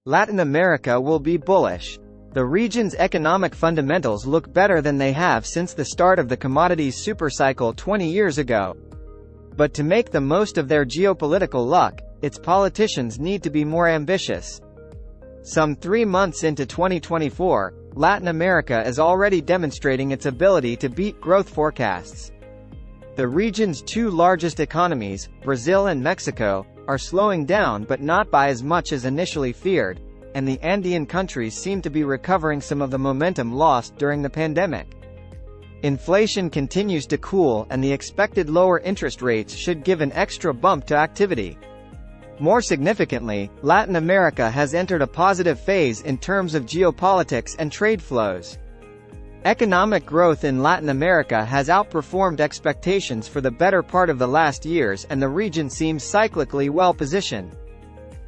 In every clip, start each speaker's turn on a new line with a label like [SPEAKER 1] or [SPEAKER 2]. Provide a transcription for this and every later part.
[SPEAKER 1] Latin America will be bullish. The region's economic fundamentals look better than they have since the start of the commodities supercycle 20 years ago. But to make the most of their geopolitical luck, its politicians need to be more ambitious. Some 3 months into 2024, Latin America is already demonstrating its ability to beat growth forecasts. The region's two largest economies, Brazil and Mexico, are slowing down but not by as much as initially feared, and the Andean countries seem to be recovering some of the momentum lost during the pandemic. Inflation continues to cool and the expected lower interest rates should give an extra bump to activity. More significantly, Latin America has entered a positive phase in terms of geopolitics and trade flows. Economic growth in Latin America has outperformed expectations for the better part of the last years and the region seems cyclically well positioned.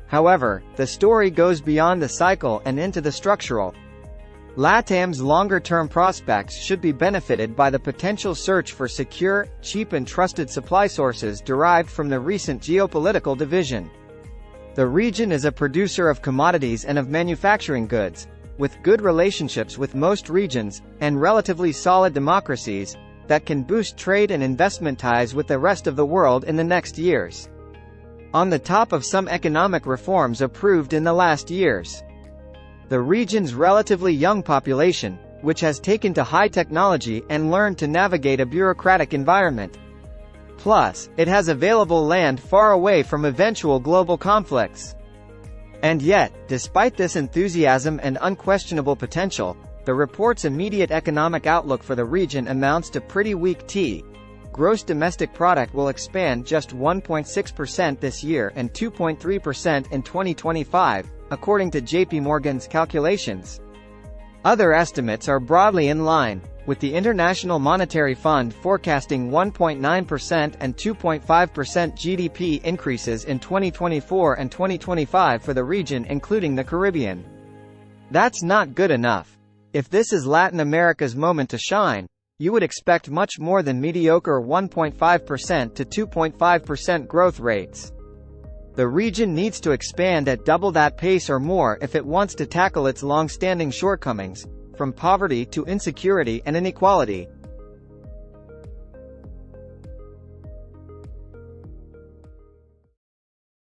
[SPEAKER 1] However, the story goes beyond the cycle and into the structural. LATAM's longer-term prospects should be benefited by the potential search for secure, cheap and trusted supply sources derived from the recent geopolitical division. The region is a producer of commodities and of manufacturing goods, with good relationships with most regions, and relatively solid democracies, that can boost trade and investment ties with the rest of the world in the next years. On the top of some economic reforms approved in the last years. The region's relatively young population, which has taken to high technology and learned to navigate a bureaucratic environment. Plus, it has available land far away from eventual global conflicts. And yet, despite this enthusiasm and unquestionable potential, the report's immediate economic outlook for the region amounts to pretty weak tea. Gross domestic product will expand just 1.6% this year and 2.3% in 2025, according to JP Morgan's calculations. Other estimates are broadly in line, with the International Monetary Fund forecasting 1.9% and 2.5% GDP increases in 2024 and 2025 for the region including the Caribbean. That's not good enough. If this is Latin America's moment to shine, you would expect much more than mediocre 1.5% to 2.5% growth rates. The region needs to expand at double that pace or more if it wants to tackle its long-standing shortcomings, from poverty to insecurity and inequality,